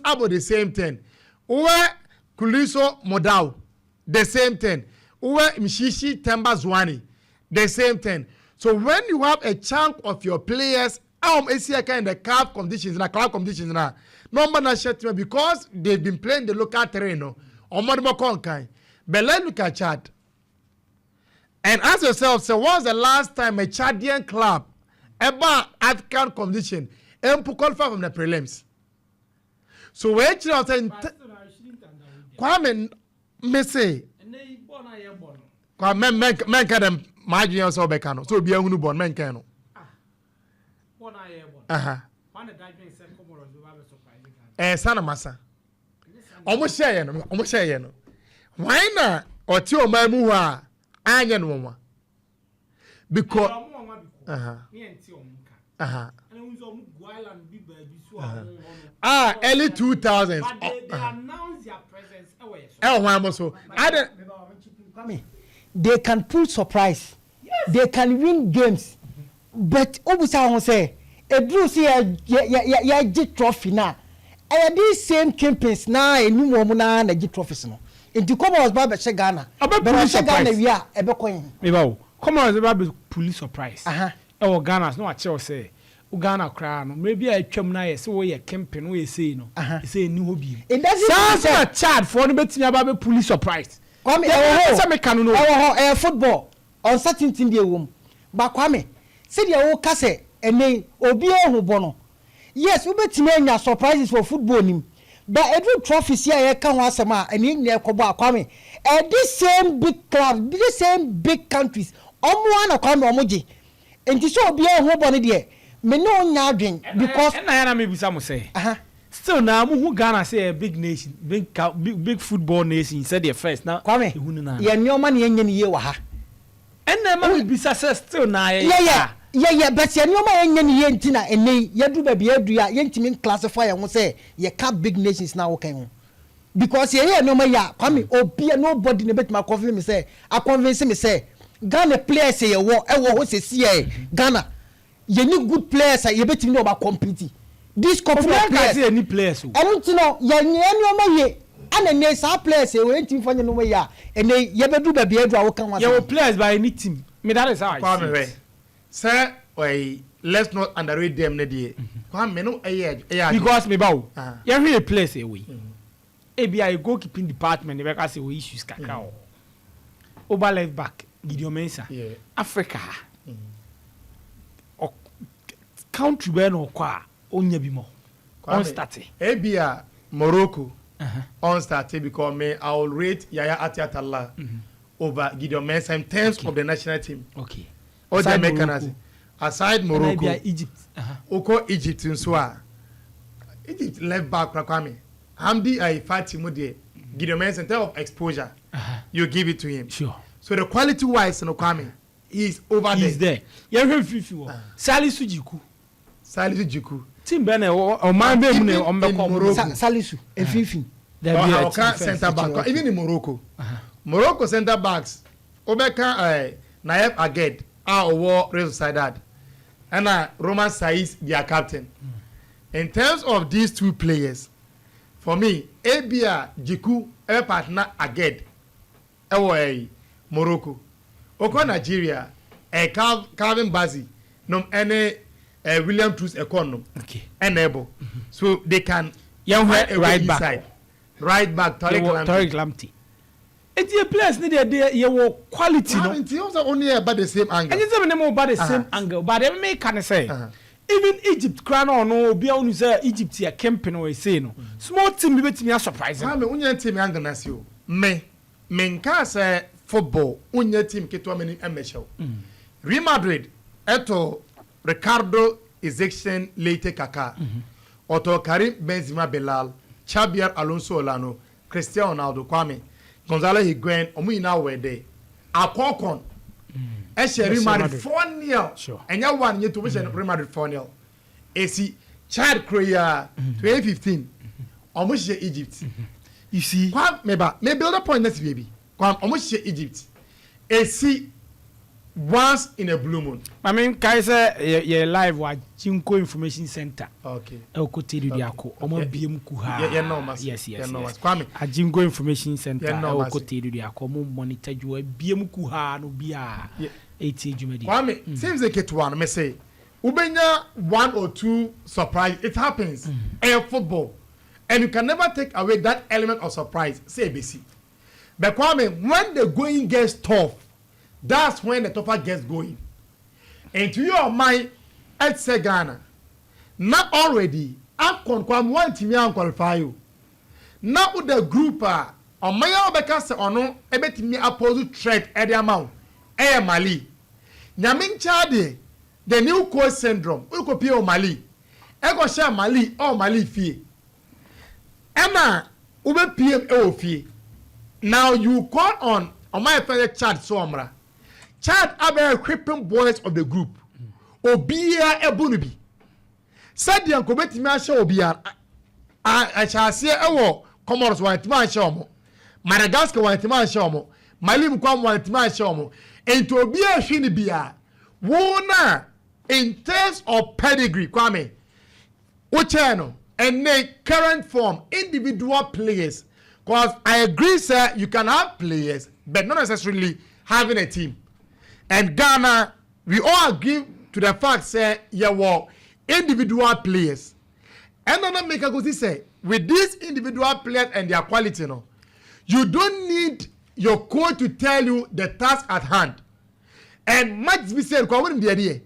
Abo the same thing. Uwe Kuliso Modao, the same thing. Uwe Mshishi Temba Zwani, the same thing. So when you have a chunk of your players, in the club conditions, number na shit because they've been playing the local terrain, no, or Modimo. But let's look at Chad. And ask yourself, so when's the last time a Chadian club ever African competition and qualify from the prelims? So we're actually saying, Kwame, me say, Kwame, men can them imagine yourself becano. So be a new born men can. Sana massa. Almost share, almost share. Why not? Or two of my mua, Anyan woman. Because. Early 2000s. They announce their presence. They can pull surprise. Yes. They can win games. But Obusa won't say, a Drew see a G trophy now. And these same campaigns now, a new woman and a G trophies. In the cover was Baba Shagana. About Ghana, we are a coin. Come on, about police surprise. Oh, Ghana's no, I shall say. Uganda crown, maybe I come nice so we a campaign we say no. Say new hobby. It doesn't sound a chat for the betting about police surprise. Kwame, football on certain thing the room. But Kwame, say the old casse and name Obio Bono. Yes, we bet me surprises for football him. But every trophies here can was a man and in there Kwame. And this same big club, this same big countries, one of Kwame Omoji. And this will be a whole bonnet there. Me no nyadwen because and I maybe some say. Still now who Ghana say a big nation, big football nation said their first now. Kwame, ye nyoma na yenye ni ye wa ha. And na ma be success still na yeah, but ye nyoma yenye ni ye ntina ene ye do ba bia dua ye ntimi classify ye say ye cap big nations na wo kan. Because ye nyoma ya Kwame obi nobody ne bet ma convince me say, I convince me say Ghana players say ye wo ho se see Ghana. You need good players. You better know about competing. This couple of players, any players. I don't know. You know, and then some players say we ain't for no way. And they you better do the behavior. You players by any team. Me that is how. Kwame, sir, why let's not underrate them. Nedie. Kwame, no, because me bow. You really players away. ABI goalkeeping department. They because we issues kakao. Over left back, Gideon Mensah. Africa. Country where no kwa onya bimo on starting Abia Morocco on starting because me I will rate Yaya Atiatalla over Gideon Mensah in terms of the national team. Okay. Or the mechanism aside Morocco, Egypt. Oko Egypt in Swa. Egypt left back Kwame. Hamdi I fight him with Gideon Mensah in terms of exposure. You give it to him. Sure. So the quality wise no Kwame is over there. He's there. You have Fifi. Salisu Jiku. Salisu Jiku. Team Bene or man be on Salisu and Fifi. There center back even in Morocco. Morocco center backs. Obeka Naif Aged war Real Sociedad. And Roman Saiz their captain. In terms of these two players, for me, Abia Jiku partner Aged. Morocco. Oko Nigeria, Calvin Bassey, no any William Truss Econom, enable. So they can right back, inside. Right back, Tariq Lamptey. It's your players need your quality. No, it's also only about the same angle. And it's even more about the same angle. But they may can say, even Egypt, crown or no, be on say Egypt here camping or say no. Small team be me surprising. I'm only team angle nas you. Me can say. Football, unye team ketwa meni MHL. Real Madrid, eto Ricardo Ezekiel Leite Kaka, Otto Karim Benzema Belal, Xabi Alonso Olano, Cristiano Ronaldo Kwame, Gonzalo Higuain, Omuina Wede, Akokon, Eshe Real Madrid 4-0. Sure. And you one year to wish Real Madrid 4-0. AC Chad Korea 2015, almost Egypt. You see, Kwame me build a point next baby. Almost Egypt. AC once in a blue moon. I mean, Kaiser, you're live at Chinko Information Center. Okay. Elko Diako, Omo BM Kuha. Yes. Kwame. At Jingo Information Center, Elko Diako, monitor you a BM Kuha, no Bia. 80 Jumedi. Kwame, seems like it one, me say. Ubenya 1 or 2 surprise. It happens in football. And you can never take away that element of surprise. Say ABC. But Kwame, when the going gets tough, that's when the tougher gets going. And to your mind, at Ghana, not already, Afcon Kwame want to qualify you. Now with the group, on my obekase ono, ebeti me opposite threat at the amount. Mali. Nyamin Chade, the new coach syndrome, Ukopio Mali. Ego share Mali or Mali fee. Emma, Ube PM fee. Now you call on my fellow Chad Somra. Chad are equipping boys of the group. Obia Ebunubi. Said the uncle Betty Masha Obia. I shall see a Comoros want man shomo. Madagascar want man shomo. Malim Kwam want man shomo. And to be a shinibia. Wona in terms of pedigree, Kwame. Ochano and the current form, individual players. Because I agree, sir, you can have players, but not necessarily having a team. And Ghana, we all agree to the fact, sir, you were individual players. And then make a good say, with these individual players and their quality, no, you don't need your coach to tell you the task at hand. And much be said, come the idea.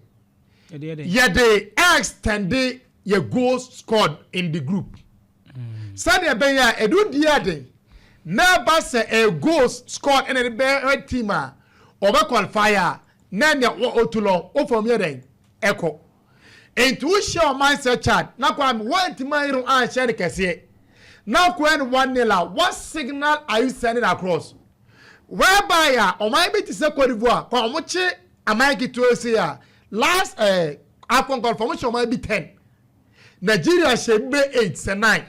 Yeah, they extended your goals scored in the group. Sadia Benya, a do diade. Never say a goals scored in a bear team or qualifier. Nanya or Otulon, or from your echo. And to show myself, Chad, now I'm one to my room and share the cassette. Now, when 1-0, what signal are you sending across? Whereby, on my bit is a Cote d'Ivoire, for much I might get to say, last Afcon confirmation might be 10. Nigeria should be 8 and 9.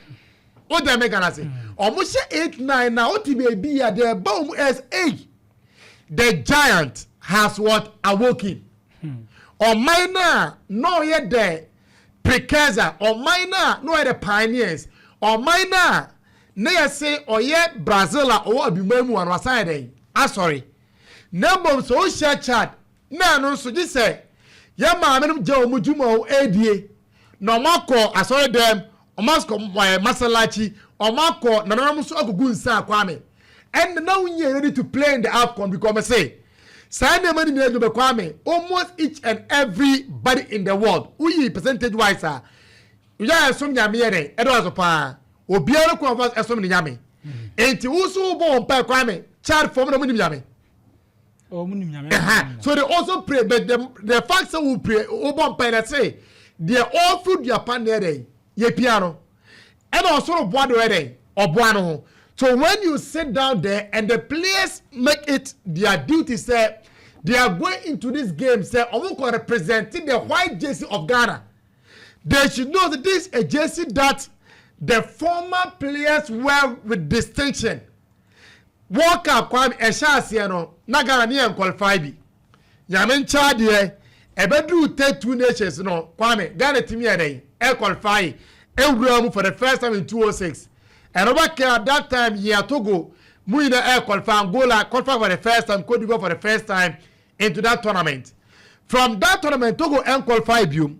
What do I make an say? Almost 8-9 now. What may be at the bomb as 8. The giant has what awoken. Or minor, no yet the precursor. Or minor, no yet the pioneers. Or minor, near say or yet Brazil or Bimemu and Waside. Ah, sorry. Number so share chat. No, so just say, Yama, Joe Mujumo, ADA. No more I saw them. Omasko Masalachi, Omako, Nanamuso Gunsa Kwame. And now you're ready to play in the Afcon because I say, sign the money to Kwame, almost each and everybody in the world, who percentage wise are. You are some Yamere, Edward Pa, or Biano Quavas as so many Yami. And to also born by Kwame, child from the Munimi. So they also pray, but the facts who pray, Obon Pay, say, they are all through their pandemic. Ye piano and also boado or buano. So when you sit down there and the players make it their duty, say they are going into this game, say Omuko representing the white jersey of Ghana. They should know that this is a jersey that the former players wear with distinction. Walk up, Kwame Eshasiano, Nagana ni qualify bi. Yamen Chadie, a bedroom take 2 nations, no, Kwame, Ghana Timia, qualify. For the first time in 2006. And over here at that time, year Togo, Muina Air qualify Angola qualify for the first time, Cote d'Ivoire for the first time into that tournament. From that tournament, Togo and qualify you.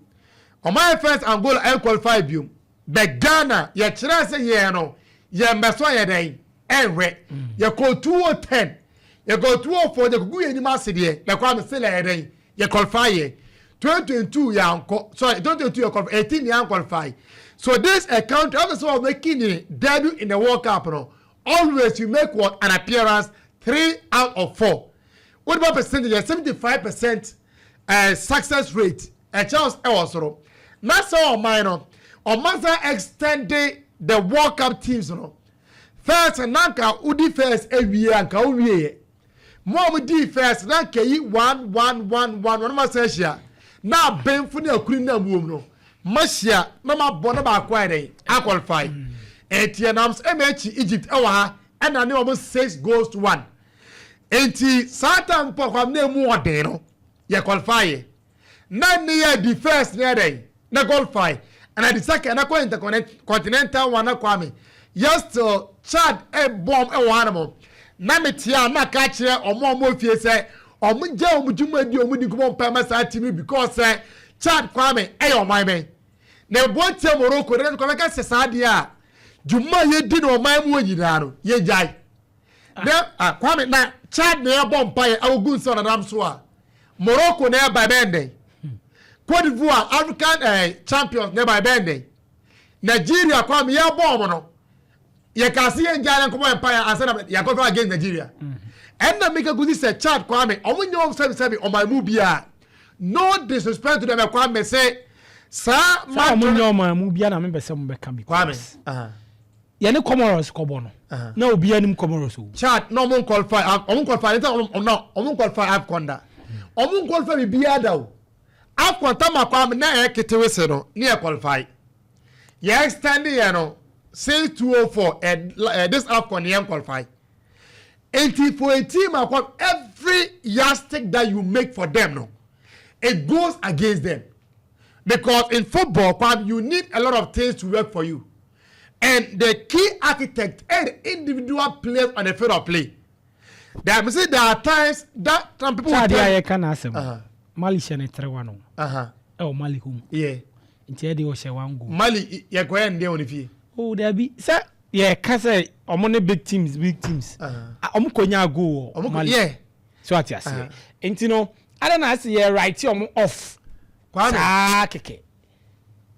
On my first Angola and qualify you. But Ghana, ye chance ye no, ye mbeswa ye day, and re, ye go 2-10, ye go 2-4, ye go any massy, like I'm still a day, ye qualify ye. 2022 young, sorry, 2022 you qualify, 18 young qualify. So this account, also making a debut in the World Cup, no, always you make what an appearance 3 out of 4. What about percentage? 75% success rate. And Charles also. That's all minor. Or Master extended the World Cup teams, no. First, Nanka Udi first every year and Kauye. More D first, Nanka 1-1-1-1 Master. Now Ben Funia Queen no. Masia, Mama Bonaba Quire, I qualify. Etianams MH Egypt, and I know almost 6 goals to 1. Eti Satan Pocam no more, ye qualify na near the first near day na qualify and at the second na ko intercontinental one na kwame yes to Chad a bomb e one mo na metia na ka kire omo fie say omo je omo djuma di omo di ko pa ma sa timi because Chad kwame e yo man men na bo tie Morocco na ko ka se sa dia a djuma ye di no man mu nyina no ye jai na kwame na Chad na bomb pa e agun so na dam so a Morocco na ba bende Cote d'Ivoire African champions na ba bende Nigeria kwame ya bomb no ye can see Nigerian come empire and say ya go against Nigeria and na make a good say Chad kwame omunyo sebi on my mubia no disrespect to them kwame say sa omunyo my mubia na me be say mo be kan bi kwame ye ne Comoros ko bono na obi anim Comoros o Chad no mon qualify omun qualify afconda omun qualify bia da o afconta makwame na e ketewe se no ne e qualify ye extend ye no since 204 and this AFCON you qualify. And for a team, every yardstick that you make for them, no, it goes against them. Because in football, you need a lot of things to work for you. And the key architect and individual players on the field of play. There are times that some people Mali Mali home. Yeah. Mali ya kwa ndiye onifie. Oh, there be sir. Yeah, kase omone big teams. Konya go. Mali. Yeah. So what you say? And you know, I don't know say right off. Kwame keke.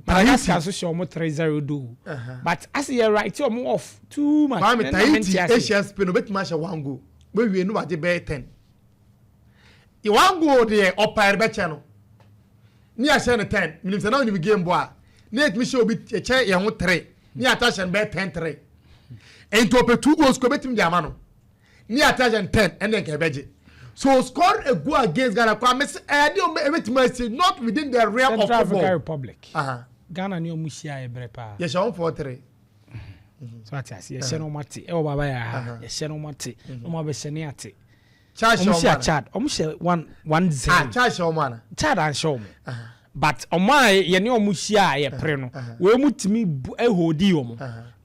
Madagascar so show mo 3-0 do. But I say right off too much. Kwame Tahiti Asia Spain obetima sha 1 goal. We no ade be 10. E 1 goal there opire be che no. Ni a share 10. Means na we game boy. Ni et mi show bi che ye ho 3. Ni attention be 10-3. And to open 2 goals ko betim jama no. Ni attention 10 and then ke beje. So score a goal against Ghana kwa me say not within the realm of football. African Republic. Ghana ni omusia e bre pa. Ye shall 4-3. So ati ase ye hye no mate. E wo baba ya. Ye hye no mate. No ma be hye ne ate. Chad Omu hye 1-0. Chad show man. Chad and show me. But omai ye ne omusia ye pre no. We mutimi ehodi omo.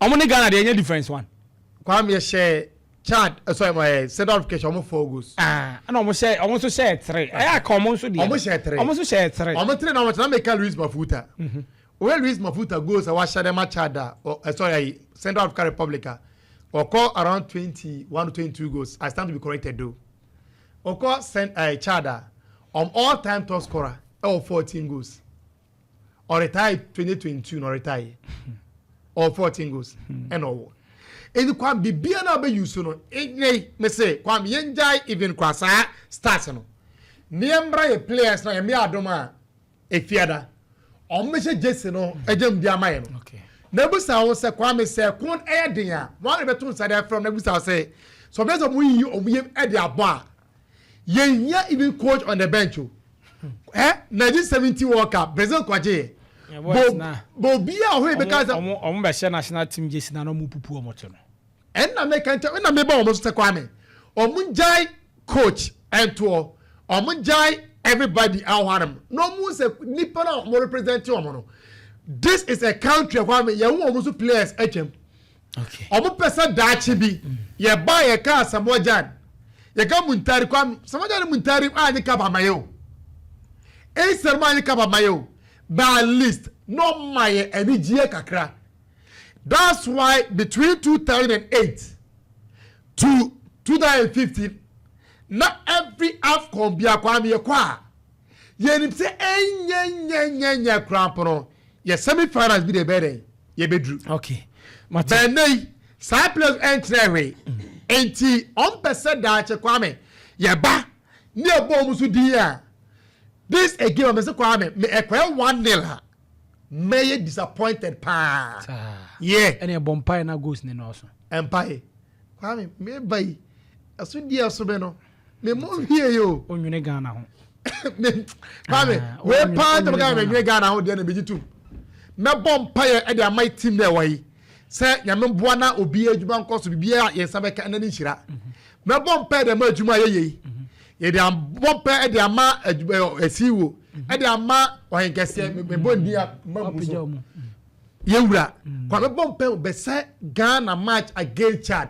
Omo ne Ghana de nya difference one. Kwam ye share Chad sorry my set notification omo 4 goals. And omo so share 3. I come omo so dey. Omo share 3. Omo so share 3. Omo 3 na make Luis Mafuta. When Luis Mafuta goes, I watch them Chada or sorry, Central African Republic or call around 21 to 22 goals. I stand to be corrected though. Or call Chada all-time top scorer or 14 goals. Or retire 2022 or retire. Or 14 goals. And all. And you can be na be use no. Me say kwam yenjai even kwasa starts no. Niembra players na me adoma efiada. Omeshe Jesse no ejem di amaye no. Okay. Nebusa wo se kwame se kon eden a. One beto nsade from nebusa say so be so mu yi omuyem e de abo a. Yenya even coach on the bench. 1970 World Cup Brazil kwaje. Bobia ho e be ka omo be share national team Jesse na no mu pupu omo to no. Na me kan ta na me ba omo so kwame. Omo jai coach ento omo jai everybody out no more say nipa na mo represent omo no. This is a country kwame ye wo omo so players HM. Okay. Omo person daachi bi ye ba ye ka Samojan. Ye ka Muntari kwame Samojan Muntari anyi ka ba mayo. Sermani ka ba mayo. By list no my any gie kakra. That's why between 2008 to 2015 not every AFCON bia kwame ye kwa ye nim se enya krampono ye semi finals bi de bere ye bedru. Okay. But nay side players enter way enti on person da che kwame ye ba ni ebo musu di a this again me se kwame me ekwa 1-0 me disappointed pa. Yeah. Any bompire na goes ne no so. Empire kwame me bai aso di aso be no me mo hie yo onwene Ghana ho. Kwame we pa to ga me nwene Ghana ho de na bejitum me bompire e de my team there wai say nyame boa na obi adwuma nkoso bibia ye sabeka na ni hira me bompire de ma adwuma ye ye de bompe e de ama esiwo e de ama ohenkese me bondi a mamuso ye wura kwa me bompe be say Ghana match against Chad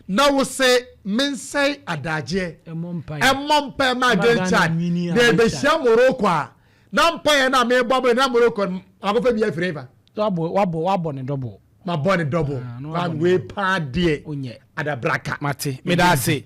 na wo say men say adaje emompe ma against Chad de be shia Morocco a na mpa na me bobo na Morocco agofa bi afreva wabo ne double ma bɔ ne double we pa de onye adabraka mate me da say